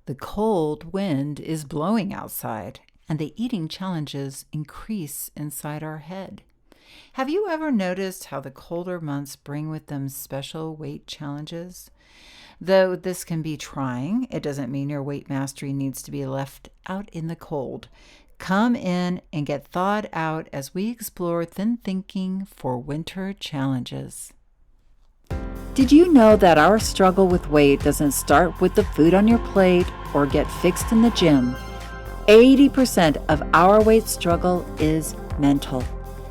The cold wind is blowing outside, and the eating challenges increase inside our head. Have you ever noticed how the colder months bring with them special weight challenges? Though this can be trying, it doesn't mean your weight mastery needs to be left out in the cold. Come in and get thawed out as we explore thin thinking for winter challenges. Did you know that our struggle with weight doesn't start with the food on your plate or get fixed in the gym? 80% of our weight struggle is mental.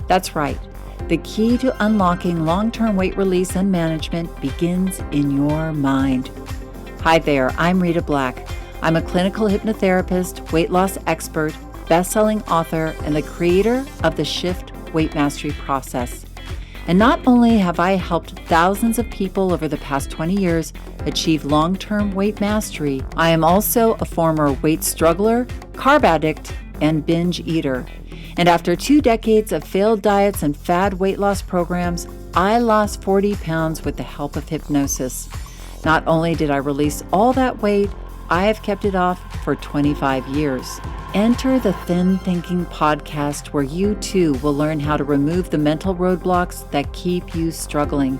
That's right. The key to unlocking long-term weight release and management begins in your mind. Hi there, I'm Rita Black. I'm a clinical hypnotherapist, weight loss expert, best-selling author, and the creator of the Shift Weight Mastery process. And not only have I helped thousands of people over the past 20 years achieve long-term weight mastery, I am also a former weight struggler, carb addict, and binge eater. And after 2 decades of failed diets and fad weight loss programs, I lost 40 pounds with the help of hypnosis. Not only did I release all that weight, I have kept it off for 25 years. Enter the Thin Thinking podcast, where you too will learn how to remove the mental roadblocks that keep you struggling.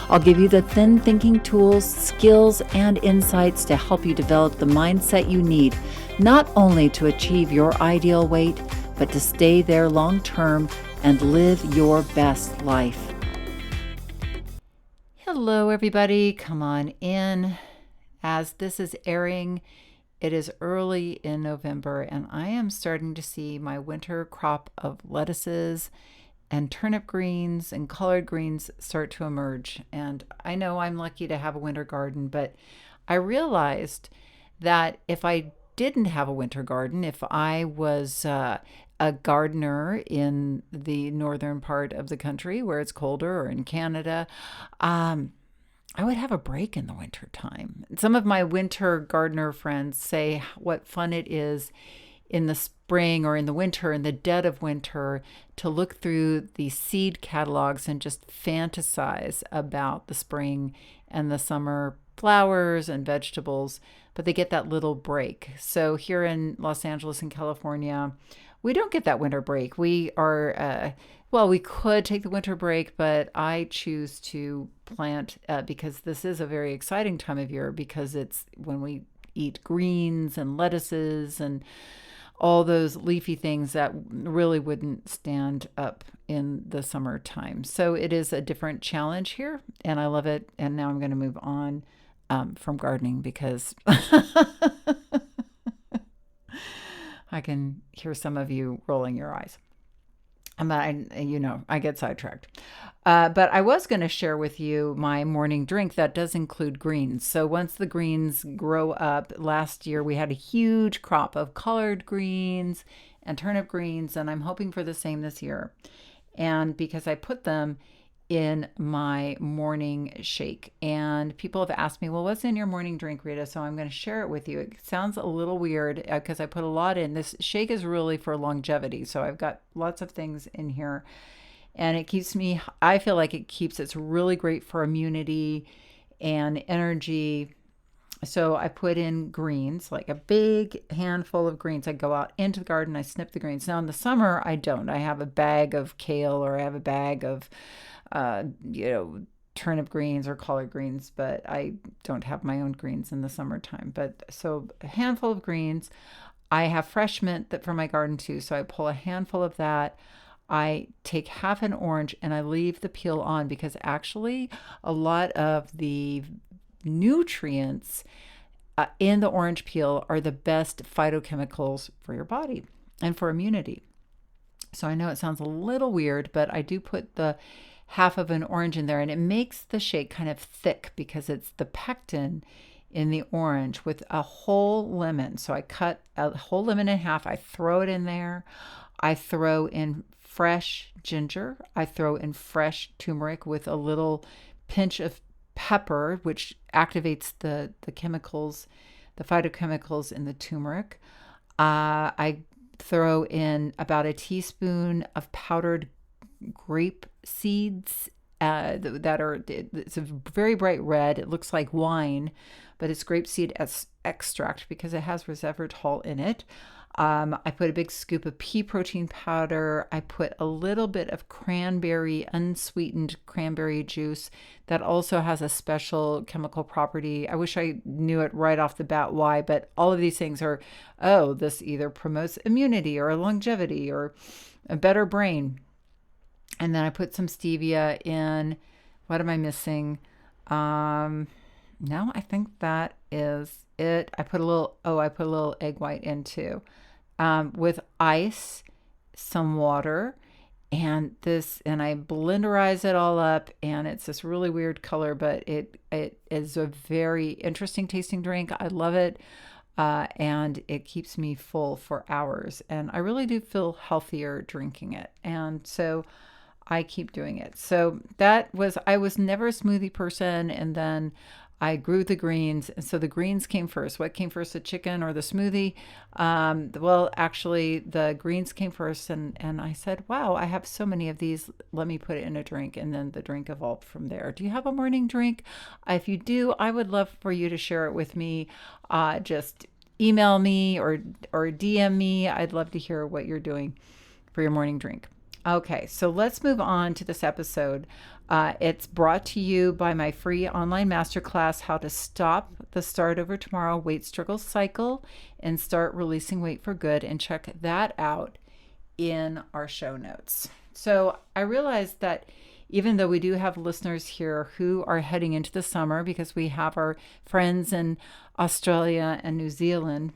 I'll give you the thin thinking tools, skills, and insights to help you develop the mindset you need, not only to achieve your ideal weight, but to stay there long term and live your best life. Hello, everybody. Come on in. As this is airing, it is early in November, and I am starting to see my winter crop of lettuces and turnip greens and collard greens start to emerge. And I know I'm lucky to have a winter garden, but I realized that if I didn't have a winter garden, if I was a gardener in the northern part of the country where it's colder, or in Canada, I would have a break in the winter time. Some of my winter gardener friends say what fun it is in the spring or in the winter, in the dead of winter, to look through the seed catalogs and just fantasize about the spring and the summer flowers and vegetables, but they get that little break. So here in Los Angeles and California, we don't get that winter break. We are, we could take the winter break, but I choose to plant because this is a very exciting time of year, because it's when we eat greens and lettuces and all those leafy things that really wouldn't stand up in the summertime. So it is a different challenge here, and I love it. And now I'm going to move on from gardening, because I can hear some of you rolling your eyes. I get sidetracked. But I was going to share with you my morning drink that does include greens. So once the greens grow up, last year we had a huge crop of collard greens and turnip greens, and I'm hoping for the same this year. And because I put them in my morning shake, and people have asked me, well, what's in your morning drink, Rita? So I'm going to share it with you. It sounds a little weird because I put a lot in. This shake is really for longevity, so I've got lots of things in here, and I feel like it's really great for immunity and energy. So I put in greens, like a big handful of greens. I go out into the garden, I snip the greens. Now in the summer, I don't. I have a bag of kale, or I have a bag of turnip greens or collard greens, but I don't have my own greens in the summertime. But so a handful of greens. I have fresh mint that from my garden too, so I pull a handful of that. I take half an orange and I leave the peel on, because actually a lot of the nutrients in the orange peel are the best phytochemicals for your body and for immunity. So I know it sounds a little weird, but I do put the half of an orange in there, and it makes the shake kind of thick because it's the pectin in the orange with a whole lemon. So I cut a whole lemon in half. I throw it in there. I throw in fresh ginger. I throw in fresh turmeric with a little pinch of pepper, which activates the chemicals, the phytochemicals in the turmeric. I throw in about a teaspoon of powdered grape seeds it's a very bright red. It looks like wine, but it's grapeseed extract because it has resveratrol in it. I put a big scoop of pea protein powder. I put a little bit of unsweetened cranberry juice that also has a special chemical property. I wish I knew it right off the bat why, but all of these things are, this either promotes immunity or longevity or a better brain. And then I put some stevia in. What am I missing? No, I think that is it. I put a little egg white in too, with ice, some water, and I blenderize it all up, and it's this really weird color, but it is a very interesting tasting drink. I love it. And it keeps me full for hours, and I really do feel healthier drinking it. And so I keep doing it. So I was never a smoothie person. And then I grew the greens. And so the greens came first. What came first, the chicken or the smoothie? Well, actually the greens came first. And I said, wow, I have so many of these. Let me put it in a drink. And then the drink evolved from there. Do you have a morning drink? If you do, I would love for you to share it with me. Just email me or DM me. I'd love to hear what you're doing for your morning drink. Okay, so let's move on to this episode. It's brought to you by my free online masterclass, How to Stop the Start Over Tomorrow Weight Struggle Cycle and Start Releasing Weight for Good. And check that out in our show notes. So I realized that even though we do have listeners here who are heading into the summer, because we have our friends in Australia and New Zealand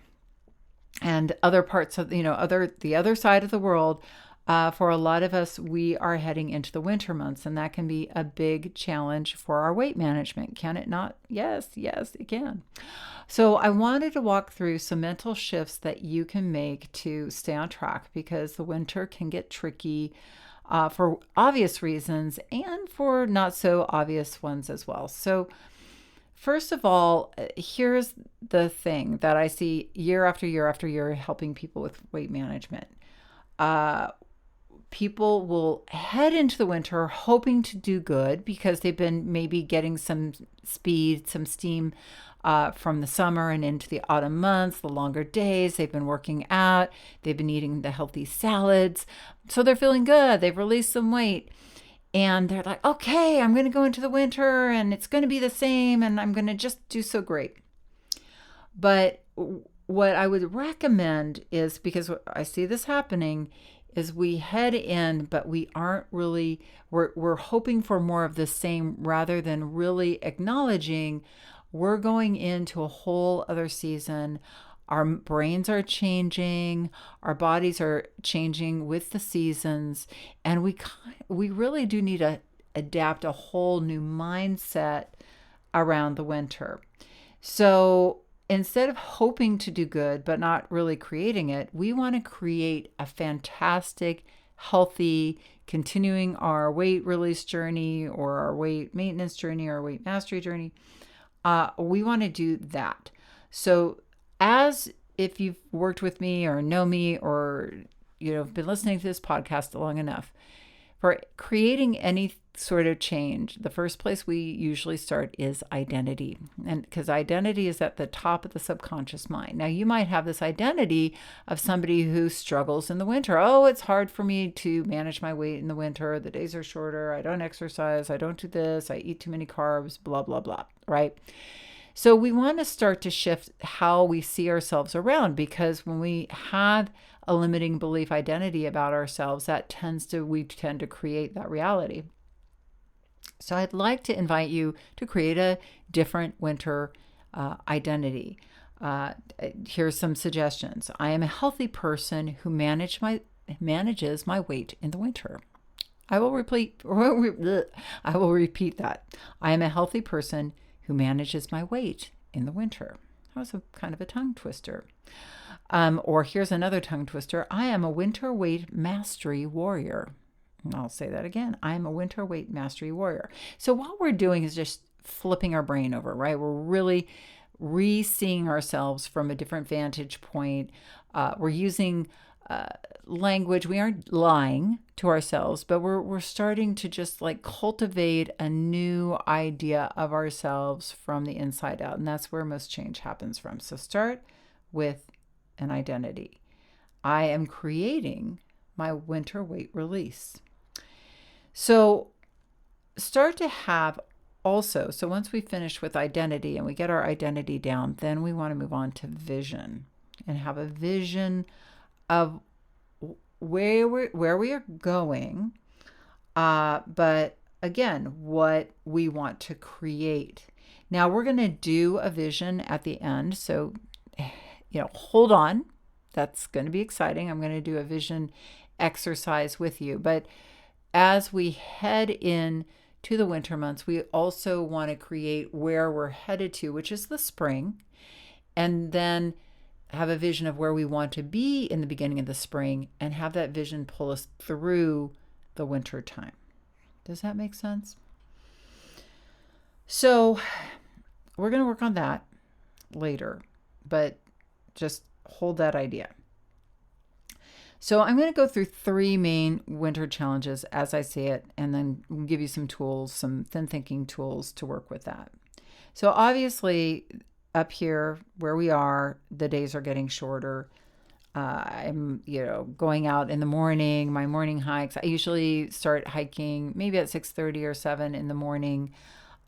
and other parts of, the other side of the world, for a lot of us, we are heading into the winter months, and that can be a big challenge for our weight management. Can it not? Yes, it can. So I wanted to walk through some mental shifts that you can make to stay on track, because the winter can get tricky for obvious reasons and for not so obvious ones as well. So first of all, here's the thing that I see year after year after year helping people with weight management. People will head into the winter hoping to do good because they've been maybe getting some speed, some steam from the summer and into the autumn months, the longer days. They've been working out. They've been eating the healthy salads. So they're feeling good. They've released some weight. And they're like, okay, I'm going to go into the winter and it's going to be the same and I'm going to just do so great. But what I would recommend is, because I see this happening, is we head in, but we aren't really, we're hoping for more of the same rather than really acknowledging we're going into a whole other season. Our brains are changing, our bodies are changing with the seasons, and we really do need to adapt a whole new mindset around the winter. So instead of hoping to do good but not really creating it, we want to create a fantastic, healthy, continuing our weight release journey or our weight maintenance journey or weight mastery journey. We want to do that. So as if you've worked with me or know me or been listening to this podcast long enough, for creating any sort of change, the first place we usually start is identity. And because identity is at the top of the subconscious mind. Now, you might have this identity of somebody who struggles in the winter. Oh, it's hard for me to manage my weight in the winter. The days are shorter. I don't exercise. I don't do this. I eat too many carbs, blah, blah, blah, right? So we want to start to shift how we see ourselves around, because when we have a limiting belief identity about ourselves, we tend to create that reality. So I'd like to invite you to create a different winter identity. Here's some suggestions. I am a healthy person who manages my weight in the winter. I will repeat that. I am a healthy person who manages my weight in the winter. That was kind of a tongue twister. Or here's another tongue twister. I am a winter weight mastery warrior. And I'll say that again. I am a winter weight mastery warrior. So what we're doing is just flipping our brain over, right? We're really re-seeing ourselves from a different vantage point. We're using language. We aren't lying to ourselves, but we're starting to just like cultivate a new idea of ourselves from the inside out. And that's where most change happens from. So start with an identity. I am creating my winter weight release. So start to have also, so once we finish with identity and we get our identity down, then we want to move on to vision and have a vision of where we are going, but again, what we want to create. Now we're going to do a vision at the end, so hold on. That's going to be exciting. I'm going to do a vision exercise with you. But as we head in to the winter months, we also want to create where we're headed to, which is the spring, and then have a vision of where we want to be in the beginning of the spring and have that vision pull us through the winter time. Does that make sense? So we're going to work on that later, but just hold that idea. So I'm going to go through 3 main winter challenges as I see it, and then we'll give you some tools, some thin thinking tools to work with that. So obviously, up here where we are, the days are getting shorter. I'm, going out in the morning, my morning hikes. I usually start hiking maybe at 6:30 or 7 in the morning.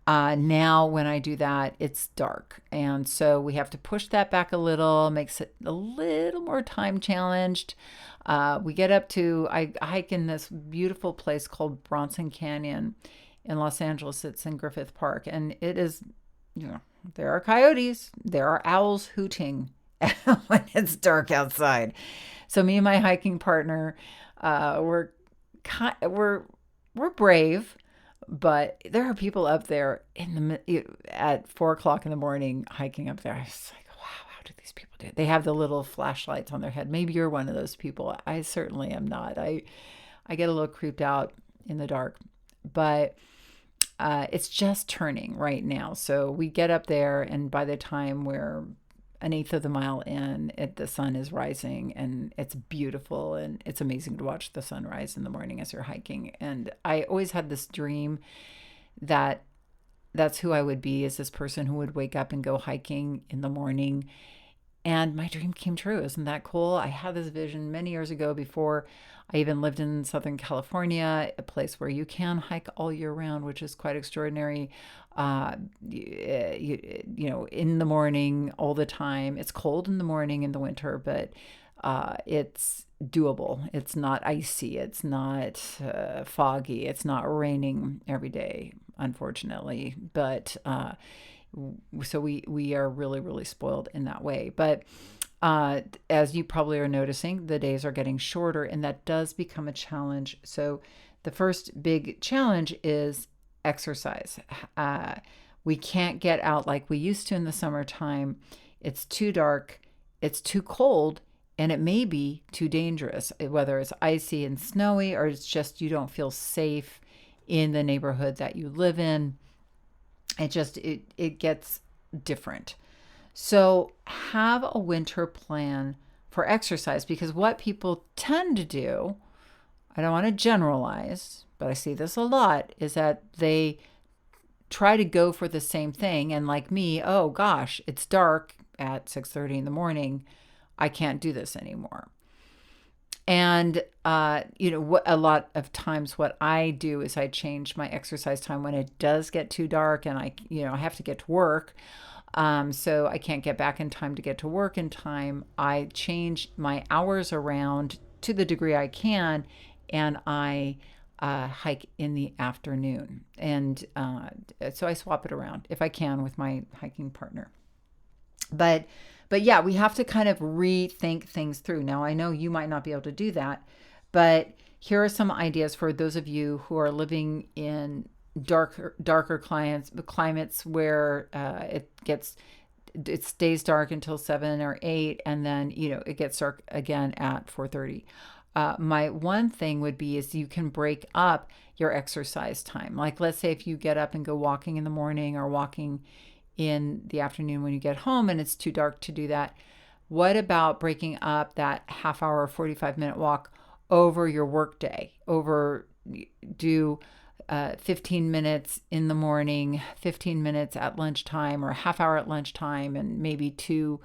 Now when I do that, it's dark. And so we have to push that back a little, makes it a little more time challenged. We get up to, I hike in this beautiful place called Bronson Canyon in Los Angeles. It's in Griffith Park. And it is, there are coyotes, there are owls hooting when it's dark outside. So me and my hiking partner, we're brave, but there are people up there at 4:00 in the morning hiking up there. I was like, wow, how do these people do it? They have the little flashlights on their head. Maybe you're one of those people. I certainly am not. I get a little creeped out in the dark, but it's just turning right now. So we get up there, and by the time we're 1/8 of the mile in, the sun is rising, and it's beautiful, and it's amazing to watch the sunrise in the morning as you're hiking. And I always had this dream that that's who I would be, as this person who would wake up and go hiking in the morning. And my dream came true. Isn't that cool? I had this vision many years ago, before I even lived in Southern California, a place where you can hike all year round, which is quite extraordinary. In the morning, all the time. It's cold in the morning in the winter, but it's doable. It's not icy. It's not foggy. It's not raining every day, unfortunately. But so we are really, really spoiled in that way. But as you probably are noticing, the days are getting shorter, and that does become a challenge. So the first big challenge is exercise. We can't get out like we used to in the summertime. It's too dark, it's too cold, and it may be too dangerous, whether it's icy and snowy, or it's just you don't feel safe in the neighborhood that you live in. It gets different. So have a winter plan for exercise, because what people tend to do, I don't want to generalize, but I see this a lot, is that they try to go for the same thing. And like me, oh gosh, it's dark at 6:30 in the morning. I can't do this anymore. And, a lot of times what I do is I change my exercise time when it does get too dark, and I have to get to work. So I can't get back in time to get to work in time. I change my hours around to the degree I can, and I hike in the afternoon. And so I swap it around if I can with my hiking partner. But yeah, we have to kind of rethink things through. Now, I know you might not be able to do that, but here are some ideas for those of you who are living in darker climates where it stays dark until 7 or 8, and then it gets dark again at 4:30. My one thing would be is you can break up your exercise time. Like, let's say if you get up and go walking in the morning or walking in the afternoon when you get home, and it's too dark to do that, What about breaking up that half hour, 45-minute walk over your workday? Do 15 minutes in the morning, 15 minutes at lunchtime, or a half hour at lunchtime, and maybe two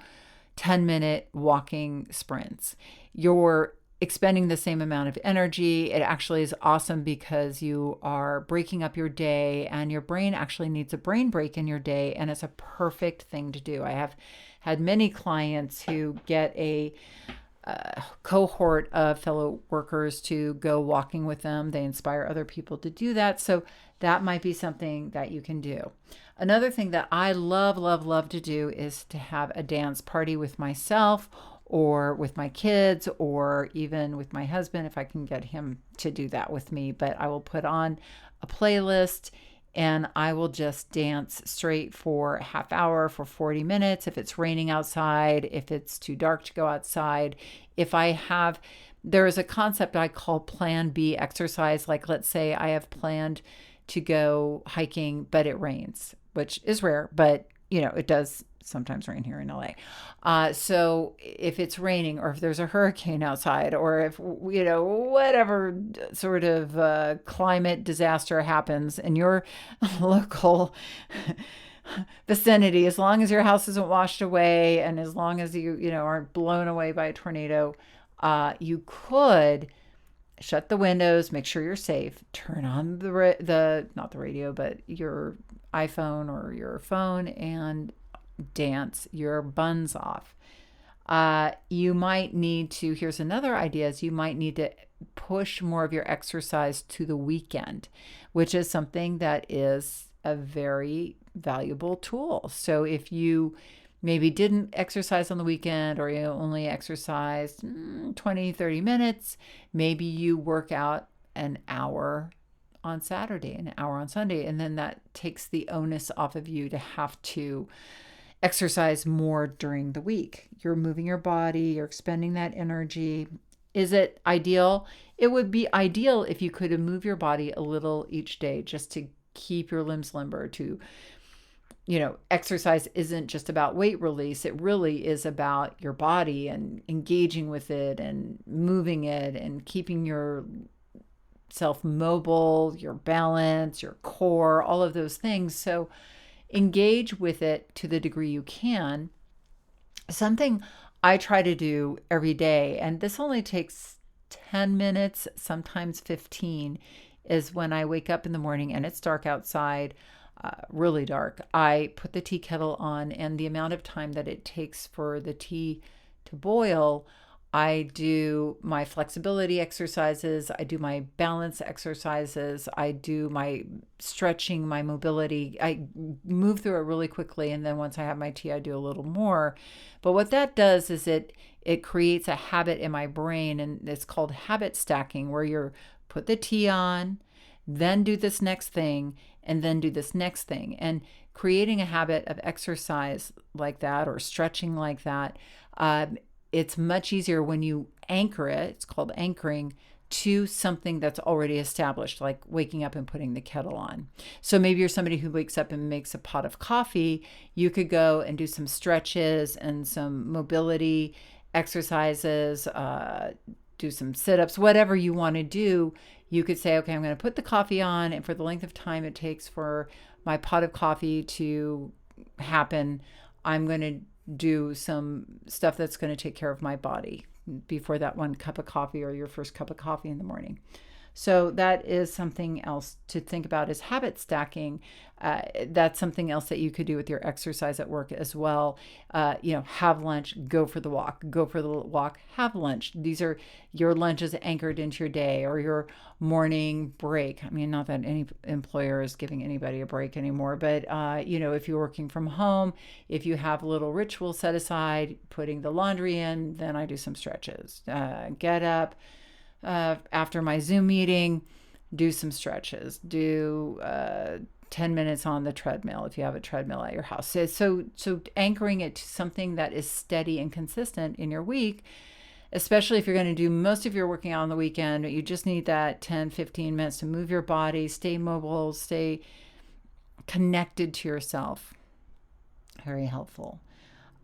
10-minute walking sprints. You're expending the same amount of energy. It actually is awesome because you are breaking up your day, and your brain actually needs a brain break in your day, and it's a perfect thing to do. I have had many clients who get a cohort of fellow workers to go walking with them. They inspire other people to do that. So that might be something that you can do. Another thing that I love, love, love to do is to have a dance party with myself or with my kids or even with my husband if I can get him to do that with me. But I will put on a playlist and I will just dance straight for a half hour, for 40 minutes. If it's raining outside, if it's too dark to go outside, there is a concept I call Plan B exercise. Like, let's say I have planned to go hiking, but it rains, which is rare, but it does sometimes rain here in LA. So if it's raining or if there's a hurricane outside or if, whatever sort of climate disaster happens in your local vicinity, as long as your house isn't washed away and as long as you aren't blown away by a tornado, you could shut the windows, make sure you're safe, turn on not the radio, but your iPhone or your phone and dance your buns off. You might need to, here's another idea, is you might need to push more of your exercise to the weekend, which is something that is a very valuable tool. So if you maybe didn't exercise on the weekend or you only exercised 20, 30 minutes, maybe you work out an hour on Saturday, an hour on Sunday, and then that takes the onus off of you to have to exercise more during the week. You're moving your body, you're expending that energy. Is it ideal? It would be ideal if you could move your body a little each day just to keep your limbs limber. Exercise isn't just about weight release. It really is about your body and engaging with it and moving it and keeping yourself mobile, your balance, your core, all of those things. So engage with it to the degree you can. Something I try to do every day, and this only takes 10 minutes, sometimes 15, is when I wake up in the morning and it's dark outside, really dark. I put the tea kettle on, and the amount of time that it takes for the tea to boil, I do my flexibility exercises, I do my balance exercises, I do my stretching, my mobility. I move through it really quickly, and then once I have my tea, I do a little more. But what that does is it creates a habit in my brain, and it's called habit stacking, where you're put the tea on, then do this next thing, and then do this next thing. And creating a habit of exercise like that or stretching like that, it's much easier when you anchor it, it's called anchoring, to something that's already established, like waking up and putting the kettle on. So maybe you're somebody who wakes up and makes a pot of coffee. You could go and do some stretches and some mobility exercises, do some sit-ups, whatever you want to do. You could say, okay, I'm going to put the coffee on, and for the length of time it takes for my pot of coffee to happen, I'm going to do some stuff that's going to take care of my body before that one cup of coffee or your first cup of coffee in the morning. So that is something else to think about, is habit stacking. That's something else that you could do with your exercise at work as well. Have lunch, go for the walk, have lunch. These are your lunches anchored into your day or your morning break. I mean, not that any employer is giving anybody a break anymore, but if you're working from home, if you have a little ritual set aside, putting the laundry in, then I do some stretches. Get up. After my Zoom meeting, do some stretches, do 10 minutes on the treadmill if you have a treadmill at your house. So anchoring it to something that is steady and consistent in your week, especially if you're going to do most of your working out on the weekend, you just need that 10, 15 minutes to move your body, stay mobile, stay connected to yourself. Very helpful.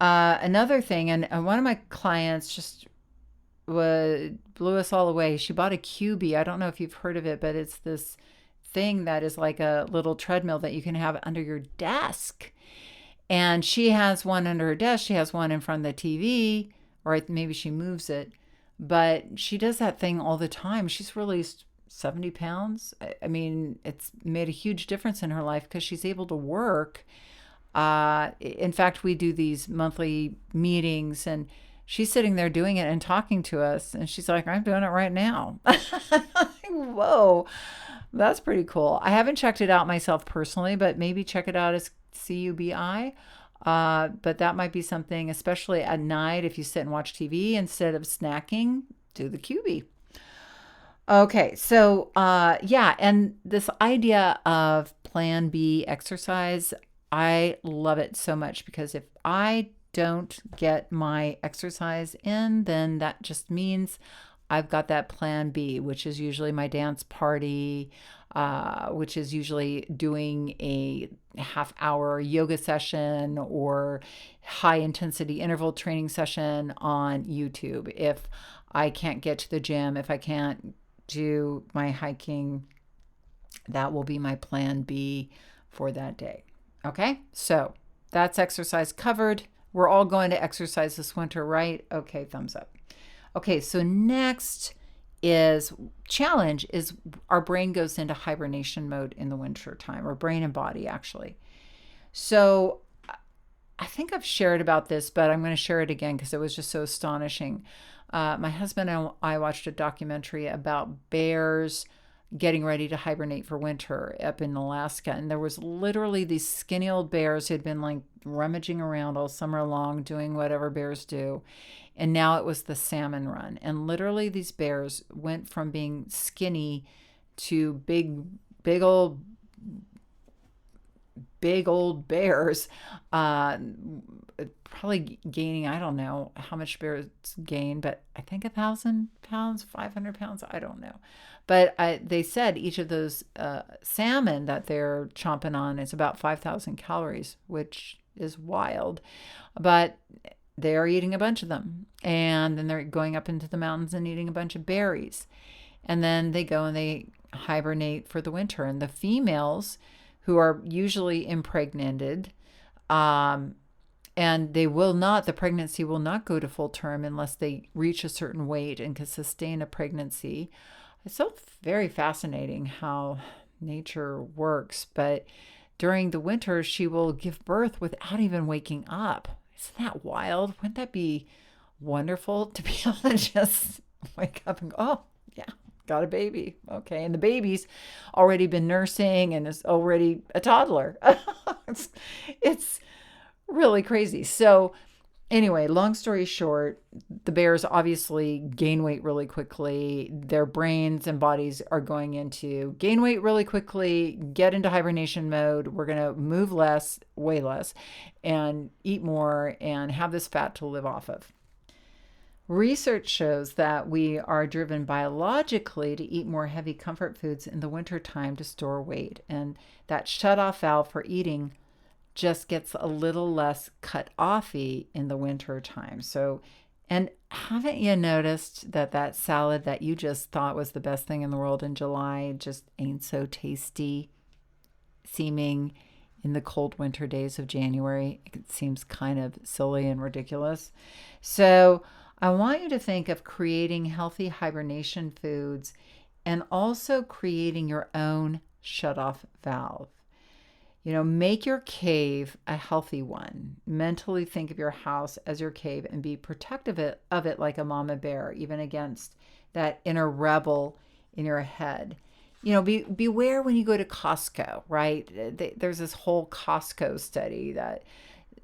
Another thing, and one of my clients just blew us all away. She bought a QB. I don't know if you've heard of it, but it's this thing that is like a little treadmill that you can have under your desk. And she has one under her desk. She has one in front of the TV, or maybe she moves it. But she does that thing all the time. She's released 70 pounds. I mean, it's made a huge difference in her life because she's able to work. In fact, we do these monthly meetings, and she's sitting there doing it and talking to us. And she's like, I'm doing it right now. Whoa, that's pretty cool. I haven't checked it out myself personally, but maybe check it out as CUBI. But that might be something, especially at night, if you sit and watch TV instead of snacking, do the QB. Okay, so yeah, and this idea of plan B exercise, I love it so much because if I don't get my exercise in, then that just means I've got that plan B, which is usually my dance party, which is usually doing a half-hour yoga session or high intensity interval training session on YouTube. If I can't get to the gym, if I can't do my hiking, that will be my plan B for that day. Okay, so that's exercise covered. We're all going to exercise this winter, right? Okay, thumbs up. Okay, so next is challenge is our brain goes into hibernation mode in the winter time, or brain and body actually. So I think I've shared about this, but I'm going to share it again because it was just so astonishing. My husband and I watched a documentary about bears getting ready to hibernate for winter up in Alaska. And there was literally these skinny old bears who had been like rummaging around all summer long, doing whatever bears do. And now it was the salmon run. And literally these bears went from being skinny to big old bears, probably gaining, I don't know how much bears gain, but I think 1,000 pounds, 500 pounds, I don't know. But they said each of those salmon that they're chomping on is about 5,000 calories, which is wild. But they're eating a bunch of them. And then they're going up into the mountains and eating a bunch of berries. And then they go and they hibernate for the winter. And the females, who are usually impregnated, and the pregnancy will not go to full term unless they reach a certain weight and can sustain a pregnancy. It's so very fascinating how nature works. But during the winter, she will give birth without even waking up. Isn't that wild? Wouldn't that be wonderful to be able to just wake up and go, oh, yeah, got a baby. Okay. And the baby's already been nursing and is already a toddler. It's really crazy. So anyway, long story short, the bears obviously gain weight really quickly. Their brains and bodies are going into gain weight really quickly, get into hibernation mode. We're going to move less, way less, and eat more and have this fat to live off of. Research shows that we are driven biologically to eat more heavy comfort foods in the wintertime to store weight. And that shut-off valve for eating just gets a little less cut offy in the winter time. So, and haven't you noticed that that salad that you just thought was the best thing in the world in July just ain't so tasty seeming in the cold winter days of January? It seems kind of silly and ridiculous. So I want you to think of creating healthy hibernation foods and also creating your own shut-off valve. You know, make your cave a healthy one. Mentally think of your house as your cave and be protective of it like a mama bear, even against that inner rebel in your head. You know, beware when you go to Costco, right? There's this whole Costco study that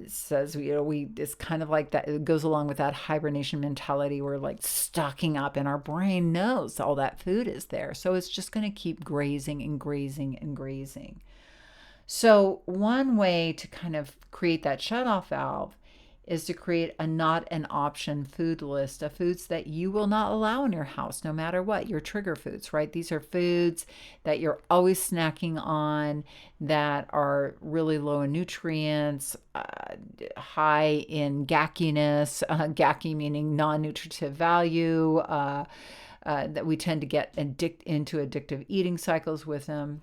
says, you know, it's kind of like that. It goes along with that hibernation mentality. We're like stocking up and our brain knows all that food is there. So it's just going to keep grazing and grazing and grazing. So one way to kind of create that shutoff valve is to create a not an option food list of foods that you will not allow in your house, no matter what, your trigger foods, right? These are foods that you're always snacking on, that are really low in nutrients, high in gackiness, gacky meaning non-nutritive value, that we tend to get into addictive eating cycles with them.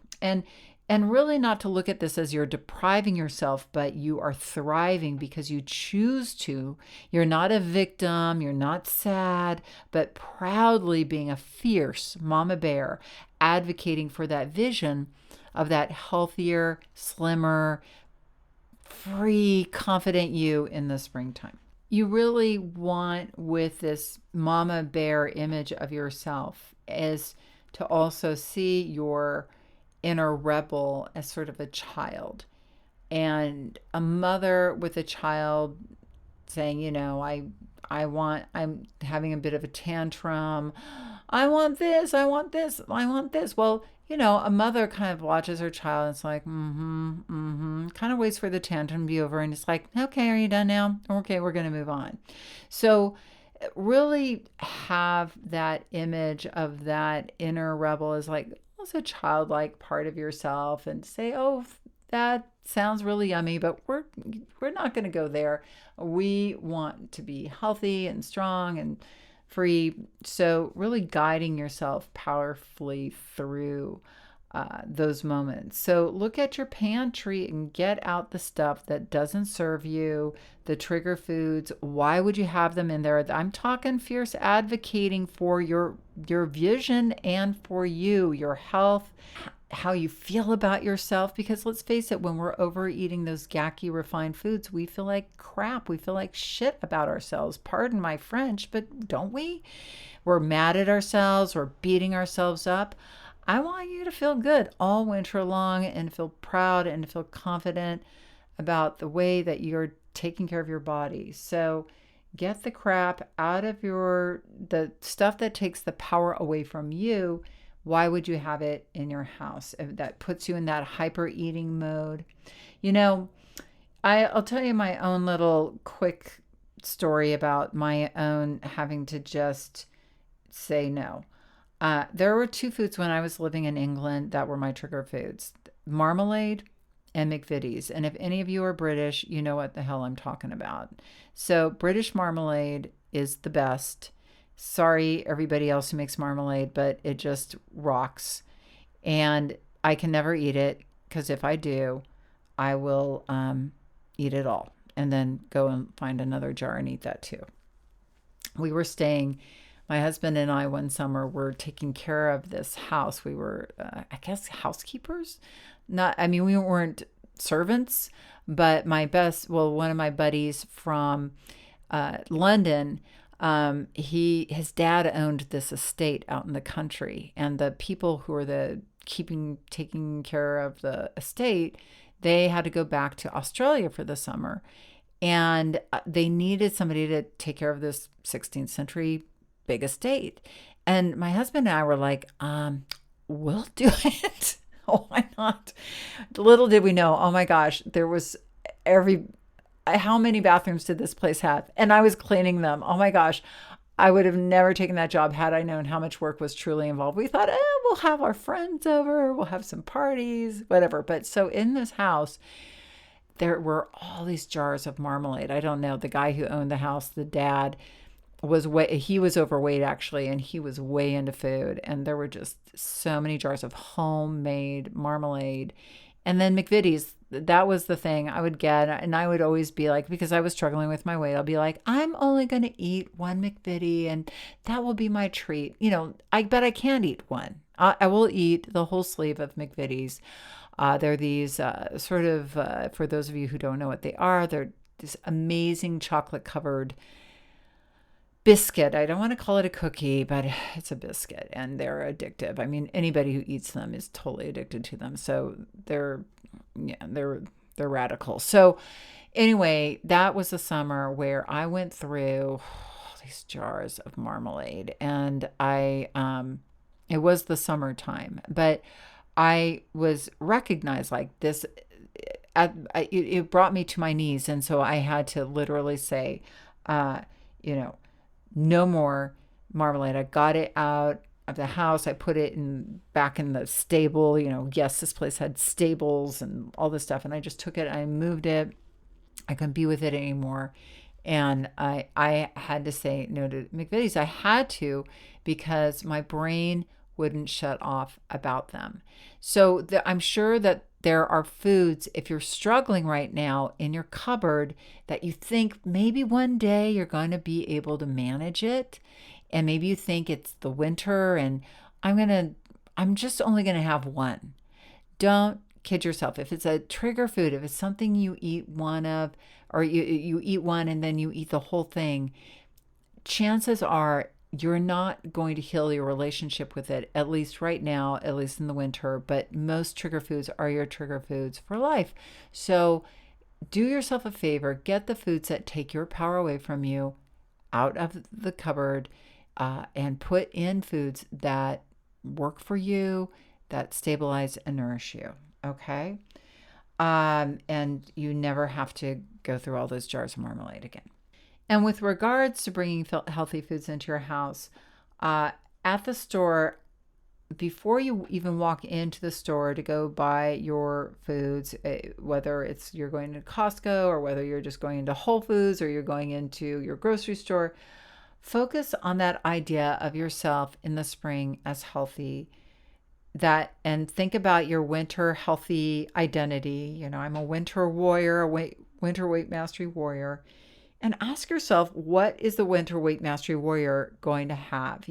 And really not to look at this as you're depriving yourself, but you are thriving because you choose to. You're not a victim, you're not sad, but proudly being a fierce mama bear, advocating for that vision of that healthier, slimmer, free, confident you in the springtime. You really want, with this mama bear image of yourself, is to also see your inner rebel as sort of a child, and a mother with a child saying, I'm having a bit of a tantrum. I want this, I want this, I want this. Well, a mother kind of watches her child and it's like, kind of waits for the tantrum to be over. And it's like, okay, are you done now? Okay, we're going to move on. So really have that image of that inner rebel as like, also a childlike part of yourself, and say, oh, that sounds really yummy, but we're not going to go there. We want to be healthy and strong and free. So really guiding yourself powerfully through those moments. So look at your pantry and get out the stuff that doesn't serve you, the trigger foods. Why would you have them in there? I'm talking fierce advocating for your vision and for you, your health, how you feel about yourself. Because let's face it, when we're overeating those gacky refined foods, we feel like crap. We feel like shit about ourselves. Pardon my French, but don't we? We're mad at ourselves. We're beating ourselves up. I want you to feel good all winter long and feel proud and feel confident about the way that you're taking care of your body. So get the crap out of the stuff that takes the power away from you. Why would you have it in your house? If that puts you in that hyper eating mode. I'll tell you my own little quick story about my own having to just say no. There were two foods when I was living in England that were my trigger foods: marmalade and McVitie's. And if any of you are British, you know what the hell I'm talking about. So British marmalade is the best. Sorry, everybody else who makes marmalade, but it just rocks. And I can never eat it, because if I do, I will eat it all and then go and find another jar and eat that too. We were staying, my husband and I, one summer, were taking care of this house. We were, I guess, housekeepers. We weren't servants, but one of my buddies from London, his dad owned this estate out in the country, and the people who were taking care of the estate, they had to go back to Australia for the summer, and they needed somebody to take care of this 16th century big estate. And my husband and I were like, we'll do it. Why not? Little did we know, oh my gosh, there was how many bathrooms did this place have? And I was cleaning them. Oh my gosh, I would have never taken that job had I known how much work was truly involved. We thought, we'll have our friends over, we'll have some parties, whatever. But so in this house, there were all these jars of marmalade. I don't know, the guy who owned the house, the dad, he was overweight actually, and he was way into food, and there were just so many jars of homemade marmalade. And then McVitie's, that was the thing I would get, and I would always be like, because I was struggling with my weight, I'll be like, I'm only going to eat one McVitie and that will be my treat. But I can't eat one. I will eat the whole sleeve of McVitie's. They're these for those of you who don't know what they are, they're this amazing chocolate covered biscuit. I don't want to call it a cookie, but it's a biscuit, and they're addictive. I mean, anybody who eats them is totally addicted to them. So they're radical. So anyway, that was the summer where I went through all these jars of marmalade, and it was the summertime, but I was recognized like this. it brought me to my knees. And so I had to literally say, uh, you know, no more marmalade. I got it out of the house. I put it back in the stable. Yes, this place had stables and all this stuff. And I just took it, I moved it. I couldn't be with it anymore. And I had to say no to McVitie's. I had to, because my brain wouldn't shut off about them. So I'm sure that there are foods, if you're struggling right now in your cupboard, that you think maybe one day you're going to be able to manage it. And maybe you think it's the winter and I'm just only going to have one. Don't kid yourself. If it's a trigger food, if it's something you eat one of, or you eat one and then you eat the whole thing, chances are you're not going to heal your relationship with it, at least right now, at least in the winter. But most trigger foods are your trigger foods for life. So do yourself a favor, get the foods that take your power away from you out of the cupboard, and put in foods that work for you, that stabilize and nourish you. Okay? And you never have to go through all those jars of marmalade again. And with regards to bringing healthy foods into your house, at the store, before you even walk into the store to go buy your foods, whether it's you're going to Costco or whether you're just going into Whole Foods or you're going into your grocery store, focus on that idea of yourself in the spring as healthy. And think about your winter healthy identity. I'm a winter warrior, winter weight mastery warrior. And ask yourself, what is the winter weight mastery warrior going to have?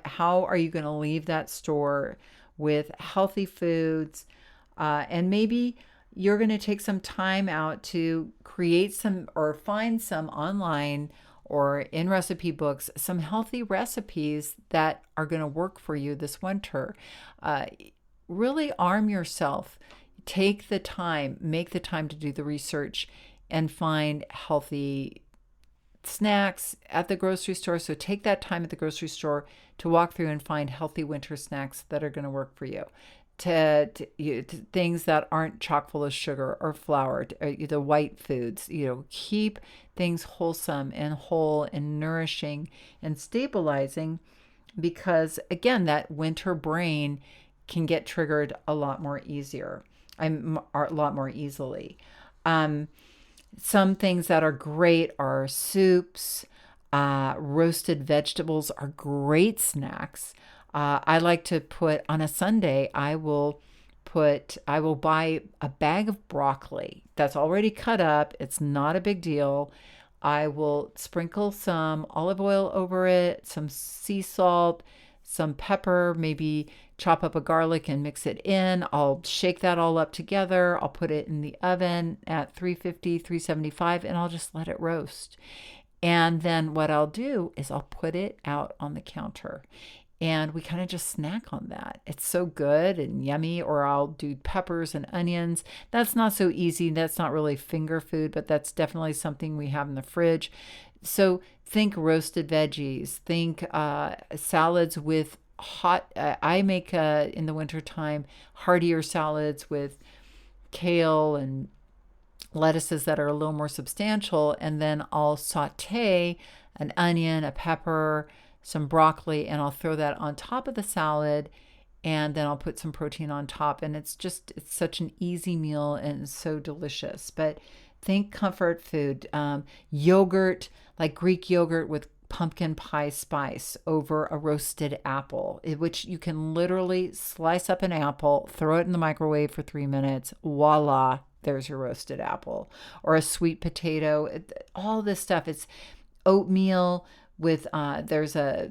How are you going to leave that store with healthy foods? And maybe you're going to take some time out to create some or find some online or in recipe books, some healthy recipes that are going to work for you this winter. Really arm yourself. Take the time, make the time to do the research and find healthy snacks at the grocery store. So take that time at the grocery store to walk through and find healthy winter snacks that are going to work for you. To things that aren't chock full of sugar or flour, the white foods. Keep things wholesome and whole and nourishing and stabilizing, because again, that winter brain can get triggered a lot more easily. Some things that are great are soups. Roasted vegetables are great snacks. I like to put on a Sunday, I will buy a bag of broccoli that's already cut up. It's not a big deal. I will sprinkle some olive oil over it, some sea salt, some pepper, maybe chop up a garlic and mix it in. I'll shake that all up together. I'll put it in the oven at 350, 375, and I'll just let it roast. And then what I'll do is I'll put it out on the counter. And we kind of just snack on that. It's so good and yummy. Or I'll do peppers and onions. That's not so easy. That's not really finger food, but that's definitely something we have in the fridge. So think roasted veggies. Think salads with hot. I make in the wintertime heartier salads with kale and lettuces that are a little more substantial. And then I'll saute an onion, a pepper, some broccoli, and I'll throw that on top of the salad, and then I'll put some protein on top. And it's such an easy meal and so delicious. But think comfort food. Yogurt, like Greek yogurt with pumpkin pie spice over a roasted apple, which you can literally slice up an apple, throw it in the microwave for 3 minutes, voila, there's your roasted apple. Or a sweet potato, all this stuff. It's oatmeal with there's a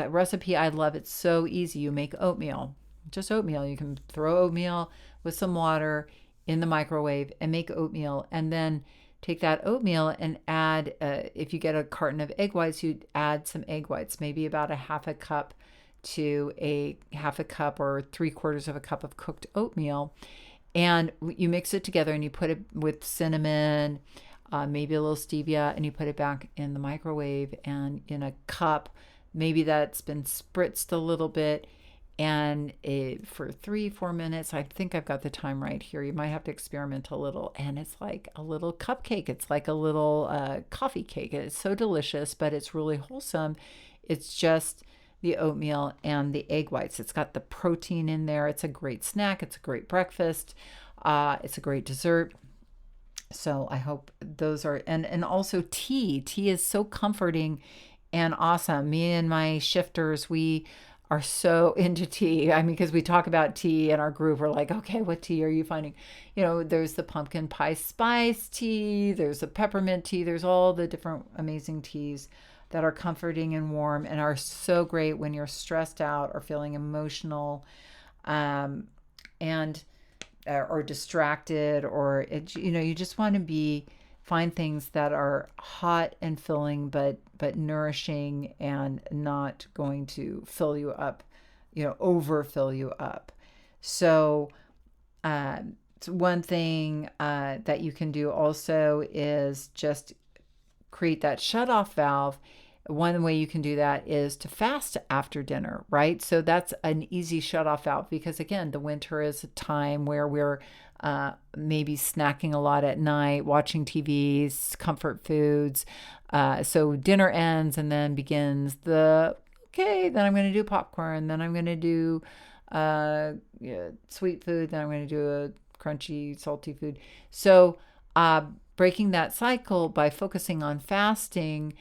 recipe I love. It's so easy. You make oatmeal, just oatmeal. You can throw oatmeal with some water in the microwave and make oatmeal, and then take that oatmeal and add, if you get a carton of egg whites, you'd add some egg whites, maybe about a half a cup to a half a cup or 3/4 of a cup of cooked oatmeal. And you mix it together and you put it with cinnamon, maybe a little stevia, and you put it back in the microwave and in a cup, maybe that's been spritzed a little bit, and for 3-4 minutes, I think I've got the time right here. You might have to experiment a little. And it's like a little cupcake. It's like a little coffee cake. It's so delicious, but it's really wholesome. It's just the oatmeal and the egg whites. It's got the protein in there. It's a great snack. It's a great breakfast. It's a great dessert. So I hope those are, and also tea. Tea is so comforting and awesome. Me and my shifters, we are so into tea. I mean, because we talk about tea in our group. We're like, okay, what tea are you finding? There's the pumpkin pie spice tea, there's the peppermint tea, there's all the different amazing teas that are comforting and warm and are so great when you're stressed out or feeling emotional. And or distracted, or you just want to find things that are hot and filling, but nourishing and not going to fill you up, overfill you up. So one thing that you can do also is just create that shut off valve. One way you can do that is to fast after dinner, right? So that's an easy shut off valve, because again, the winter is a time where we're maybe snacking a lot at night, watching TVs, comfort foods. So dinner ends and then begins then I'm going to do popcorn, then I'm going to do sweet food, then I'm going to do a crunchy, salty food. So breaking that cycle by focusing on fasting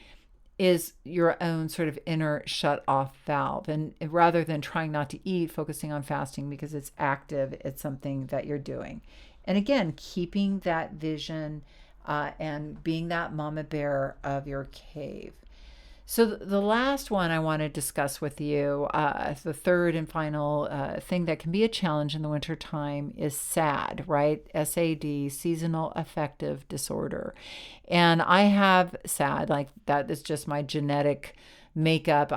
is your own sort of inner shut off valve. And rather than trying not to eat, focusing on fasting because it's active, it's something that you're doing. And again, keeping that vision and being that mama bear of your cave. So the last one I want to discuss with you, the third and final thing that can be a challenge in the wintertime is SAD, right? SAD, seasonal affective disorder. And I have SAD, like that is just my genetic makeup.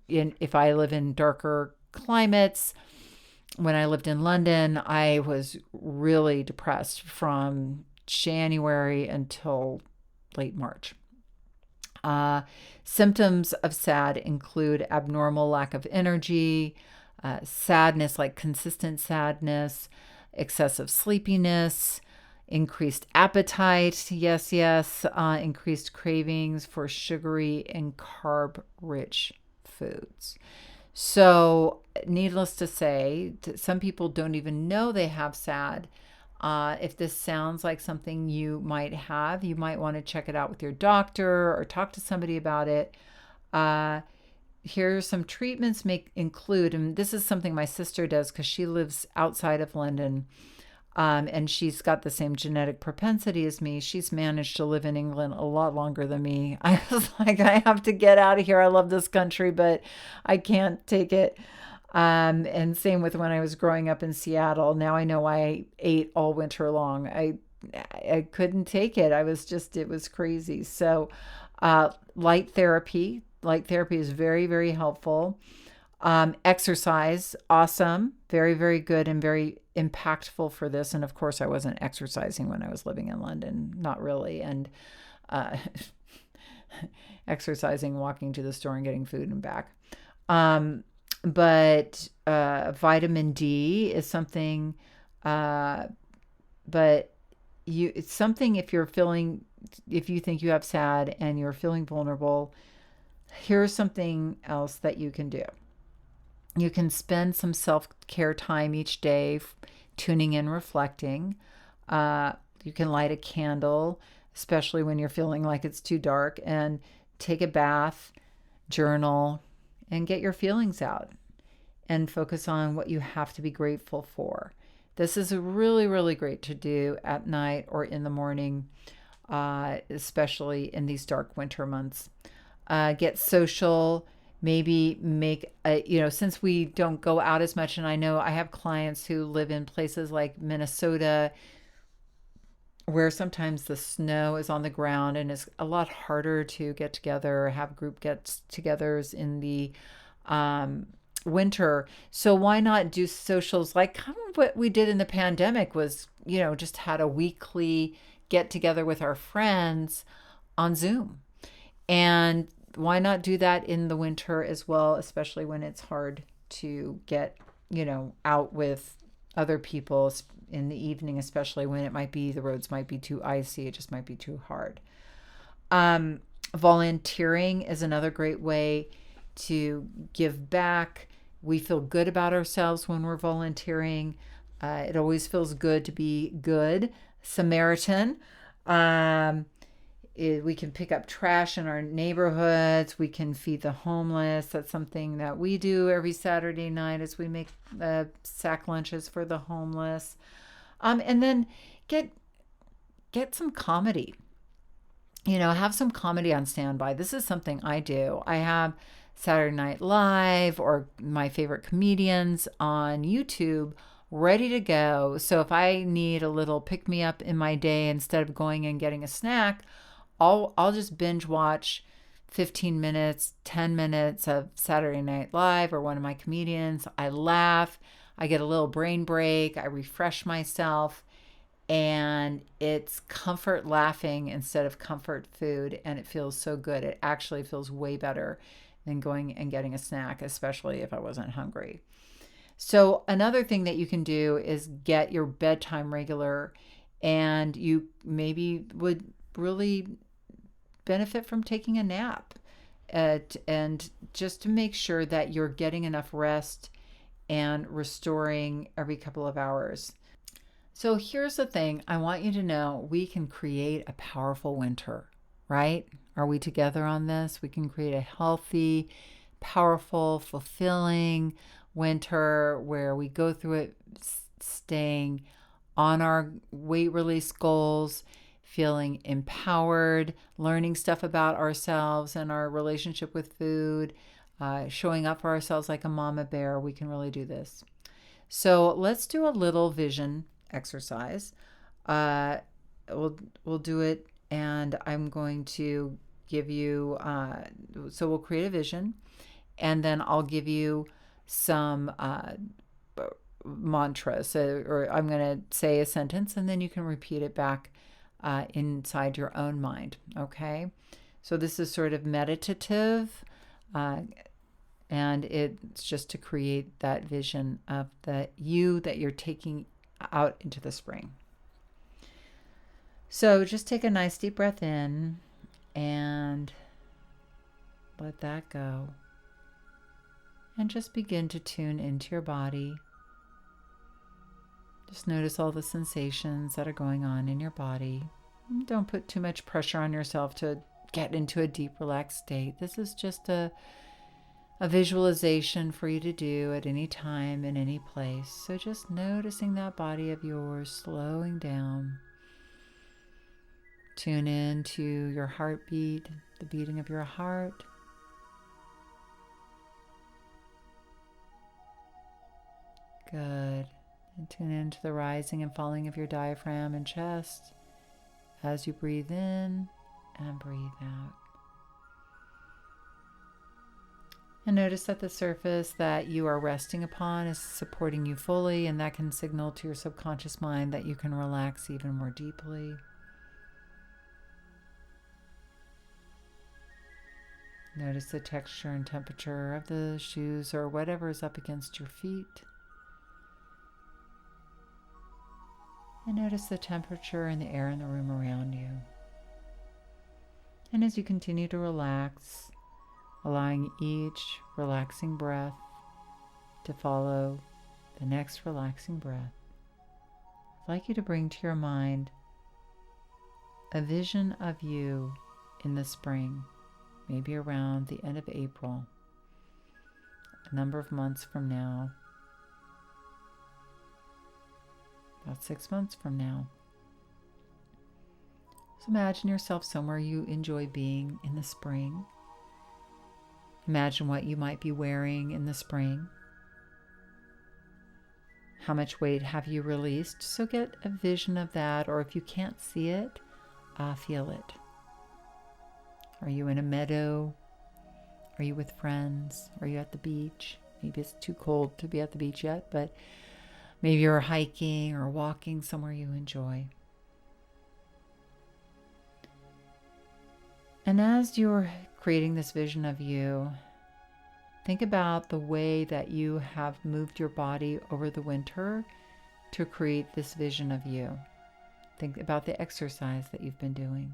If I live in darker climates, when I lived in London, I was really depressed from January until late March. Symptoms of SAD include abnormal lack of energy, sadness, like consistent sadness, excessive sleepiness, increased appetite, yes, increased cravings for sugary and carb-rich foods. So, needless to say, some people don't even know they have SAD. If this sounds like something you might have, you might want to check it out with your doctor or talk to somebody about it. Here are some treatments include, and this is something my sister does because she lives outside of London, and she's got the same genetic propensity as me. She's managed to live in England a lot longer than me. I was like, I have to get out of here. I love this country, but I can't take it. And same with when I was growing up in Seattle. Now I know why I ate all winter long. I couldn't take it. It was crazy. So, light therapy is very, very helpful. Exercise, awesome. Very, very good and very impactful for this. And of course, I wasn't exercising when I was living in London. Not really. And, exercising, walking to the store and getting food and back. But vitamin D is something, but it's something if you think you have SAD and you're feeling vulnerable, here's something else that you can do. You can spend some self-care time each day, tuning in, reflecting. You can light a candle, especially when you're feeling like it's too dark, and take a bath, journal, and get your feelings out and focus on what you have to be grateful for. This is really, really great to do at night or in the morning, especially in these dark winter months. Get social, maybe since we don't go out as much, and I know I have clients who live in places like Minnesota where sometimes the snow is on the ground and it's a lot harder to get together or have group get-togethers in the winter. So why not do socials like kind of what we did in the pandemic was, just had a weekly get together with our friends on Zoom. And why not do that in the winter as well, especially when it's hard to get, out with other people in the evening, especially when the roads might be too icy. It just might be too hard. Volunteering is another great way to give back. We feel good about ourselves when we're volunteering. It always feels good to be good Samaritan. We can pick up trash in our neighborhoods. We can feed the homeless. That's something that we do every Saturday night, as we make sack lunches for the homeless. And then get some comedy. Have some comedy on standby. This is something I do. I have Saturday Night Live or my favorite comedians on YouTube ready to go. So if I need a little pick me up in my day, instead of going and getting a snack, I'll just binge watch 15 minutes, 10 minutes of Saturday Night Live or one of my comedians. I laugh, I get a little brain break, I refresh myself, and it's comfort laughing instead of comfort food, and it feels so good. It actually feels way better than going and getting a snack, especially if I wasn't hungry. So another thing that you can do is get your bedtime regular, and you maybe would really benefit from taking a nap, and just to make sure that you're getting enough rest and restoring every couple of hours. So here's the thing. I want you to know we can create a powerful winter, right? Are we together on this? We can create a healthy, powerful, fulfilling winter where we go through it staying on our weight release goals, feeling empowered, learning stuff about ourselves and our relationship with food, showing up for ourselves like a mama bear. We can really do this. So let's do a little vision exercise. We'll do it, and I'm going to give you. So we'll create a vision, and then I'll give you some mantras, or I'm going to say a sentence, and then you can repeat it back inside your own mind. Okay, so this is sort of meditative, and it's just to create that vision of the you that you're taking out into the spring. So just take a nice deep breath in and let that go, and just begin to tune into your body. Just notice all the sensations that are going on in your body. Don't put too much pressure on yourself to get into a deep, relaxed state. This is just a visualization for you to do at any time, in any place. So just noticing that body of yours slowing down. Tune in to your heartbeat, the beating of your heart. Good. And tune into the rising and falling of your diaphragm and chest as you breathe in and breathe out. And notice that the surface that you are resting upon is supporting you fully, and that can signal to your subconscious mind that you can relax even more deeply. Notice the texture and temperature of the shoes or whatever is up against your feet. And notice the temperature and the air in the room around you. And as you continue to relax, allowing each relaxing breath to follow the next relaxing breath, I'd like you to bring to your mind a vision of you in the spring, maybe around the end of April, a number of months from now, about 6 months from now. So imagine yourself somewhere you enjoy being in the spring. Imagine what you might be wearing in the spring. How much weight have you released? So get a vision of that, or if you can't see it, feel it. Are you in a meadow? Are you with friends? Are you at the beach? Maybe it's too cold to be at the beach yet, but maybe you're hiking or walking somewhere you enjoy. And as you're creating this vision of you, Think about the way that you have moved your body over the winter to create this vision of you. Think about the exercise that you've been doing.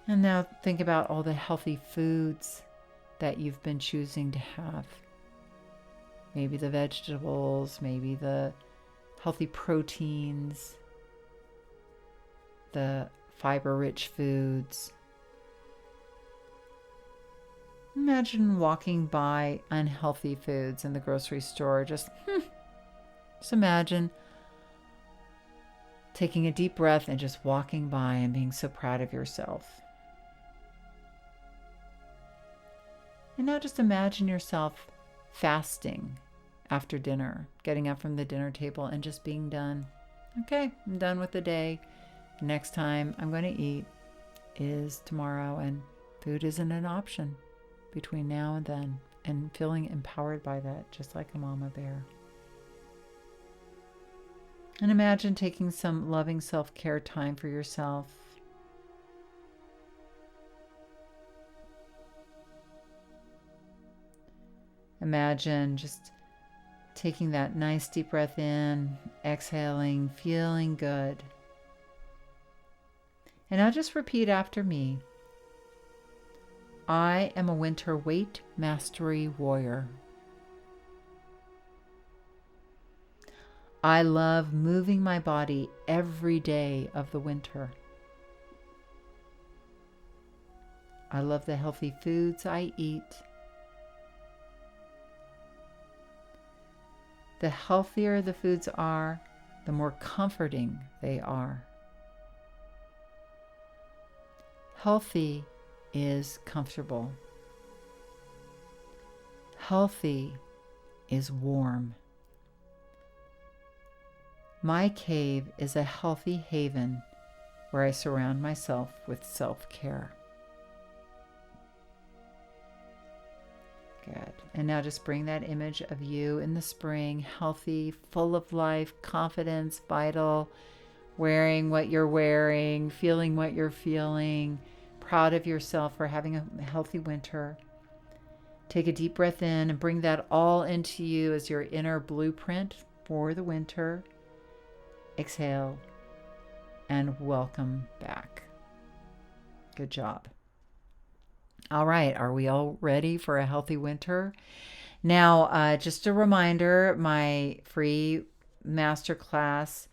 And now think about all the healthy foods that you've been choosing to have. Maybe the vegetables, maybe the healthy proteins, the fiber-rich foods. Imagine walking by unhealthy foods in the grocery store. Just imagine taking a deep breath and just walking by and being so proud of yourself. And now just imagine yourself fasting after dinner, getting up from the dinner table and just being done. Okay, I'm done with the day. Next time I'm going to eat is tomorrow, and food isn't an option between now and then, and feeling empowered by that, just like a mama bear. And imagine taking some loving self-care time for yourself. Imagine just taking that nice deep breath in, exhaling, feeling good. And now just repeat after me. I am a winter weight mastery warrior. I love moving my body every day of the winter. I love the healthy foods I eat. The healthier the foods are, the more comforting they are. Healthy is comfortable. Healthy is warm. My cave is a healthy haven where I surround myself with self-care. Good. And now just bring that image of you in the spring, healthy, full of life, confidence, vital, wearing what you're wearing, feeling what you're feeling, proud of yourself for having a healthy winter. Take a deep breath in and bring that all into you as your inner blueprint for the winter. Exhale and welcome back. Good job. All right, are we all ready for a healthy winter? Now, just a reminder, my free masterclass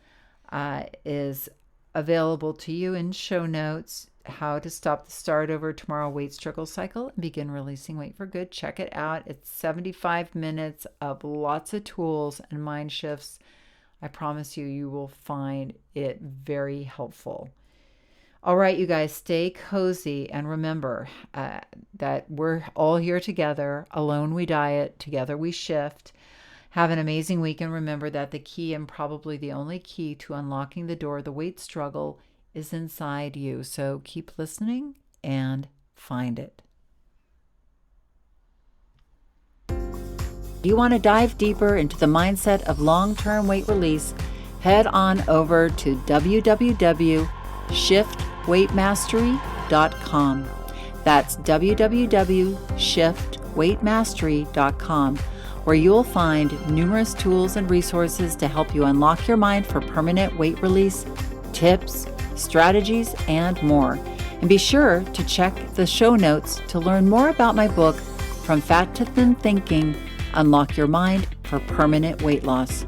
is available to you in show notes. How to stop the start over tomorrow weight struggle cycle and begin releasing weight for good. Check it out. It's 75 minutes of lots of tools and mind shifts. I promise you, you will find it very helpful. All right, you guys, stay cozy and remember that we're all here together. Alone we diet, together we shift. Have an amazing week, and remember that the key, and probably the only key to unlocking the door of the weight struggle, is inside you. So keep listening and find it. Do you want to dive deeper into the mindset of long-term weight release? Head on over to www.shiftweightmastery.com. That's www.shiftweightmastery.com, where you'll find numerous tools and resources to help you unlock your mind for permanent weight release, tips, strategies, and more. And be sure to check the show notes to learn more about my book, From Fat to Thin Thinking: Unlock Your Mind for Permanent Weight Loss.